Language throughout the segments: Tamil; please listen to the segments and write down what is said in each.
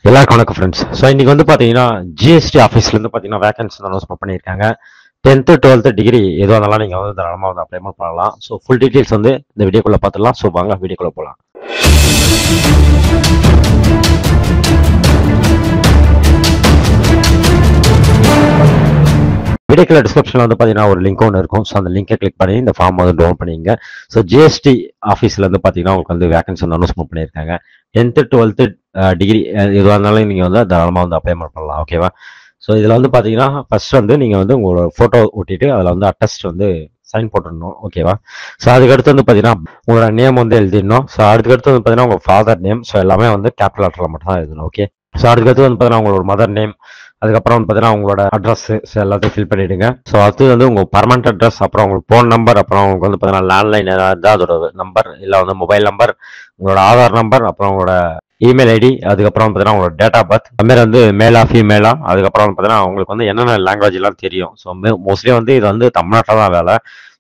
எல்லாருக்கும் வணக்கம் ஃப்ரெண்ட்ஸ். ஸோ இன்னைக்கு வந்து பார்த்தீங்கன்னா ஜிஎஸ்டி ஆஃபீஸ்லேருந்து பார்த்தீங்கன்னா வேகன்சி அனௌன்ஸ்மெண்ட் பண்ணியிருக்காங்க. 10th 12th டிகிரி எதுவாக இருந்தாலும் நீங்கள் வந்து தாராளமாக வந்து அப்ளை பண்ணலாம். ஸோ ஃபுல் டீட்டெயில்ஸ் வந்து இந்த வீடியோக்குள்ளே பார்த்துடலாம். ஸோ வாங்க வீடியோக்குள்ளே போகலாம். வீடியோக்குள்ள டிஸ்கிரிப்ஷனில் வந்து பார்த்தீங்கன்னா ஒரு லிங்க் ஒன்று இருக்கும். ஸோ அந்த லிங்கை கிளிக் பண்ணி இந்த ஃபார்ம் வந்து டவுன் பண்ணிங்க. ஸோ ஜிஎஸ்டி ஆஃபீஸில் வந்து பார்த்தீங்கன்னா உங்களுக்கு வந்து வேகன்சி வந்து அனௌன்ஸ்மெண்ட் பண்ணியிருக்காங்க. 10th 12th டிகிரி எதுவாக இருந்தாலும் நீங்கள் வந்து தாராளமாக வந்து அப்ளை பண்ணலாம். ஓகேவா? ஸோ இதில் வந்து பார்த்தீங்கன்னா ஃபர்ஸ்ட் வந்து நீங்கள் வந்து உங்களோட ஃபோட்டோ ஒட்டிட்டு அதில் வந்து அட்டஸ்ட் வந்து சைன் போட்டுடணும். ஓகேவா? ஸோ அதுக்கடுத்து வந்து பார்த்தீங்கன்னா உங்களோட நேம் வந்து எழுதிடணும். ஸோ அதுக்கடுத்து வந்து பார்த்தீங்கன்னா உங்கள் ஃபாதர் நேம். ஸோ எல்லாமே வந்து கேபிட்டல் லெட்டரில் மட்டும் தான் எழுதணும். ஓகே. ஸோ அதுக்கடுத்து வந்து பார்த்தீங்கன்னா உங்களோட மதர் நேம், அதுக்கப்புறம் வந்து பார்த்தீங்கன்னா உங்களோட அட்ரஸ் எல்லாத்தையும் ஃபில் பண்ணிவிடுங்க. ஸோ அது வந்து உங்கள் பர்மனெண்ட் அட்ரஸ், அப்புறம் உங்களுக்கு ஃபோன் நம்பர், அப்புறம் உங்களுக்கு வந்து பார்த்தீங்கன்னா லேண்ட்லைன் ஏதாவது இருந்தால் அதோட நம்பர், இல்லை வந்து மொபைல் நம்பர், உங்களோட ஆதார் நம்பர், அப்புறம் உங்களோட இமெயில் ஐடி, அதுக்கப்புறம் பார்த்தீங்கன்னா உங்களோட டேட் ஆஃப் பர்த், அதுமாதிரி வந்து மேலா ஃபீமேலா, அதுக்கப்புறம் வந்து பார்த்தீங்கன்னா உங்களுக்கு வந்து என்னென்ன லாங்குவேஜ் எல்லாம் தெரியும். ஸோ மோஸ்ட்லி வந்து இது வந்து தமிழ்நாட்டில் தான் வேலை.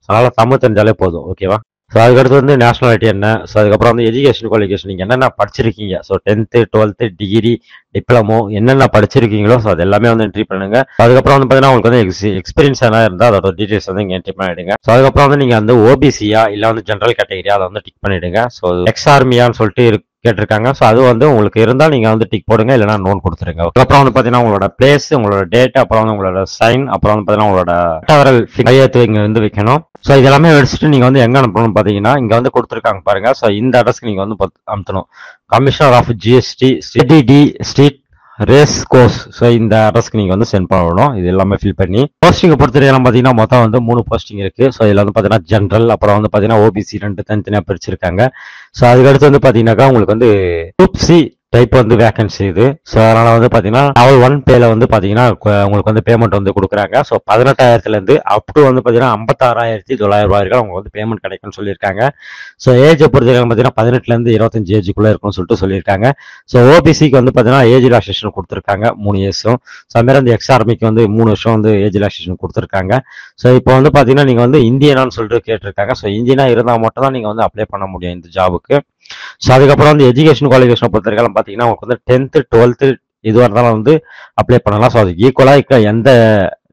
அதனால் தமிழ் தெரிஞ்சாலே போதும். ஓகேவா? ஸோ அதுக்கடுத்து வந்து நேஷனாலிட்டி என்ன, ஸோ அதுக்கப்புறம் வந்து எஜுகேஷன் குவாலிஃபிகேஷன் நீங்கள் என்னென்ன படிச்சிருக்கீங்க. So 10th 12th degree diploma என்னென்ன படிச்சிருக்கீங்களோ ஸோ அது எல்லாமே வந்து என்ட்ரி பண்ணுங்க. அதுக்கப்புறம் வந்து பார்த்தீங்கன்னா உங்களுக்கு வந்து எக்ஸ்பீரியன்ஸ் என்ன இருந்தால் அதோட டீடைல்ஸ் வந்து இங்கே என்ட்ரி பண்ணிடுங்க. ஸோ அதுக்கப்புறம் வந்து நீங்கள் வந்து ஓபிசியா இல்லை வந்து ஜென்ரல் கேட்டகரியா அதை வந்து டிக் பண்ணிடுங்க. ஸோ எக்ஸ் ஆர்மியான்னு சொல்லிட்டு கேட்டிருக்காங்க. ஸோ அது வந்து உங்களுக்கு இருந்தால் நீங்கள் வந்து டிக் போடுங்க, இல்லைனா நோன் கொடுத்துருங்க. அதுக்கப்புறம் வந்து பார்த்தீங்கன்னா உங்களோட பிளேஸ், உங்களோட டேட், அப்புறம் வந்து உங்களோட சைன், அப்புறம் வந்து பார்த்தீங்கன்னா உங்களோட கையெழுத்து இங்கே வந்து வைக்கணும். ஸோ இதெல்லாமே வச்சுட்டு நீங்கள் வந்து எங்கே அனுப்பணும்னு பார்த்தீங்கன்னா இங்கே வந்து கொடுத்துருக்காங்க பாருங்க. ஸோ இந்த அட்ரஸ்க்கு நீங்கள் வந்து அனுப்பணும். Commissioner of GST CTT street race course. So இந்த அட்ரஸ்க்கு நீங்கள் வந்து சென்ட் பண்ணணும். இது எல்லாமே ஃபில் பண்ணி போஸ்டிங்கை பொறுத்தவரைக்கும் பார்த்தீங்கன்னா மொத்தம் வந்து 3 போஸ்டிங் இருக்கு. ஸோ இதில் வந்து பார்த்தீங்கன்னா ஜென்ரல், அப்புறம் வந்து பார்த்தீங்கன்னா ஓபிசி 2 தனித்தனியாக பிரிச்சிருக்காங்க. ஸோ அதுக்கடுத்து வந்து பார்த்தீங்கன்னாக்கா உங்களுக்கு வந்து குரூப் சி டைப் வந்து வேகன்சி இது. ஸோ அதனால வந்து பார்த்தீங்கன்னா லெவல் 1 பேல வந்து பார்த்தீங்கன்னா உங்களுக்கு வந்து பேமெண்ட் வந்து கொடுக்குறாங்க. ஸோ 18,000லேருந்து அப் டு வந்து பார்த்தீங்கன்னா 56,900 வரைக்கும் உங்களுக்கு வந்து பேமெண்ட் கிடைக்கும்னு சொல்லியிருக்காங்க. ஸோ ஏஜை பொறுத்தவரைக்கும் பார்த்தீங்கன்னா 18லேருந்து 25 ஏஜுக்குள்ளே இருக்கும்னு சொல்லிட்டு சொல்லியிருக்காங்க. ஸோ ஓபிசிக்கு வந்து பார்த்தீங்கன்னா ஏஜ் ரிலாக்சேஷன் கொடுத்துருக்காங்க 3 இயர்ஸும். ஸோ அதுமாதிரி வந்து எக்ஸ்ஆர்மிக்கு வந்து 3 வருஷம் வந்து ஏஜ் ரிலாக்சேஷன் கொடுத்துருக்காங்க. ஸோ இப்போ வந்து பார்த்தீங்கன்னா நீங்கள் வந்து இந்தியனான்னு சொல்லிட்டு கேட்டிருக்காங்க. ஸோ இந்தியனா இருந்தால் மட்டும் தான் நீங்கள் வந்து அப்ளை பண்ண முடியும் இந்த ஜாபுக்கு. ஸோ அதுக்கப்புறம் வந்து எஜுகேஷன் குவாலிஃபிகேஷனை பொறுத்தவரைக்கும் பார்த்தீங்கன்னா உங்களுக்கு வந்து 10th 12th இதுவாக இருந்தாலும் வந்து அப்ளை பண்ணலாம். ஸோ அது ஈக்குவலாக எந்த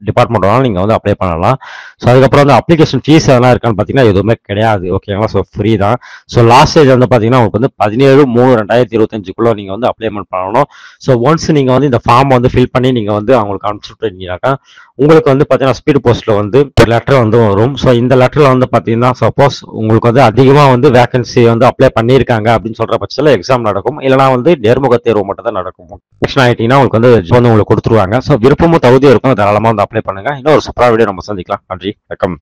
டிபார்ட்மெண்ட் வேணாலும் நீங்கள் வந்து அப்ளை பண்ணலாம். ஸோ அதுக்கப்புறம் வந்து அப்ளிகேஷன் ஃபீஸ் எதனா இருக்கான்னு பார்த்தீங்கன்னா எதுவுமே கிடையாது. ஓகேங்களா? ஸோ ஃப்ரீ தான். ஸோ லாஸ்ட் ஏஜ் வந்து பார்த்தீங்கன்னா உங்களுக்கு வந்து 17/3/2025 நீங்கள் வந்து அப்ளைமெண்ட் பண்ணணும். ஸோ ஒன்ஸ் நீங்கள் வந்து இந்த ஃபார்ம் வந்து ஃபில் பண்ணி நீங்கள் வந்து அவங்களுக்கு அனுப்பிச்சுட்டீங்கன்னாக்கா உங்களுக்கு வந்து பார்த்தீங்கன்னா ஸ்பீட் போஸ்ட்டில் வந்து ஒரு லெட்டர் வந்து வரும். ஸோ இந்த லெட்டரில் வந்து பார்த்தீங்கன்னா சப்போஸ் உங்களுக்கு வந்து அதிகமாக வந்து வேகன்சி வந்து அப்ளை பண்ணியிருக்காங்க அப்படின்னு சொல்கிற பட்சத்தில் எக்ஸாம் நடக்கும், இல்லைனா வந்து நேர்முக தேர்வு மட்டும் தான் நடக்கும். செலக்ஷன் ஆகிட்டீங்கன்னா உங்களுக்கு வந்து உங்களுக்கு கொடுத்துருவாங்க. ஸோ விருப்பமும் தகுதியும் இருக்கும், தாராளமாக வந்து அப்ளை பண்ணுங்க. இன்னும் ஒரு சூப்பரான வீடியோ நம்ம சந்திக்கலாம். நன்றி, வணக்கம்.